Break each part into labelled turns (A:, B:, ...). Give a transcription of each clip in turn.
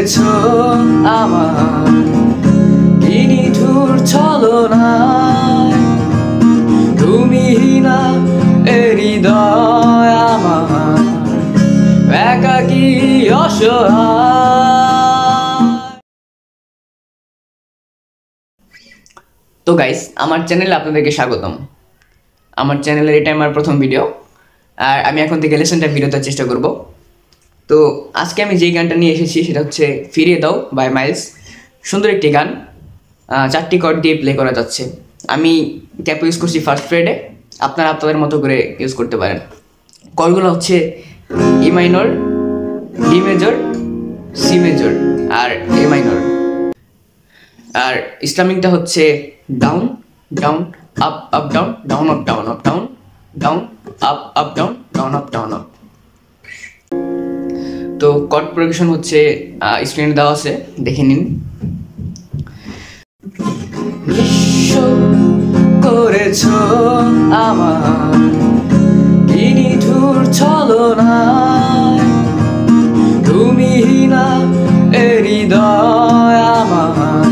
A: করেছো আমার কি নিঠুর ছলনায়, তুমি না এ হৃদয় আমার একাকী অসহায়। তো গাইস, আমার চ্যানেলে আপনাদেরকে স্বাগতম। আমার চ্যানেলের এটা আমার প্রথম ভিডিও, আর আমি এখন থেকে লেসনটা ভিডিওতে চেষ্টা করব। তো আজকে আমি যেই গানটা নিয়ে এসেছি সেটা হচ্ছে ফিরিয়ে দাও বাই মাইলস। সুন্দর একটি গান, 4টি কর্ড দিয়ে প্লে করা যাচ্ছে। আমি ক্যাপ ইউজ করছি ফার্স্ট ফ্রেডে, আপনারা আপনাদের মতো করে ইউজ করতে পারেন। কর্ডগুলো হচ্ছে E minor, D major, C major আর এ মাইনর। আর স্ট্রামিংটা হচ্ছে down down up up down, down up down up down, down up up down, down up down up. তো কর্ড প্রোগ্রেশন হচ্ছে স্ক্রিনে দেওয়া আছে, দেখে নিন। করেছো আমার কি নিঠুর ছলনায়, তুমি না এ হৃদয় আমার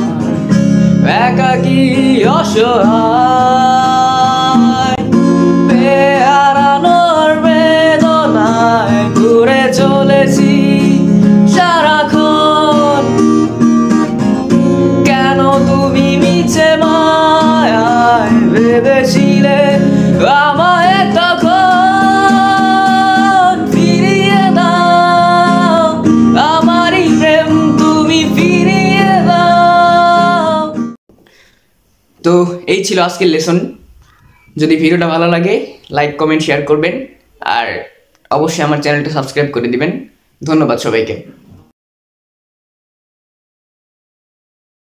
A: একাকী অসহায়। হারানোর বেদনায় ঘুরে চলেছি সারাক্ষণ, কেন তুমি মিছে মায়ায় বেঁধেছিলে আমায় তখন। ফিরিয়ে দাও আমারই প্রেম, তুমি ফিরিয়ে দাও। তো এই ছিল আজকের লেসন। যদি ভিডিওটা ভালো লাগে লাইক কমেন্ট শেয়ার করবেন, আর অবশ্যই আমার চ্যানেলটা সাবস্ক্রাইব করে দিবেন। ধন্যবাদ সবাইকে।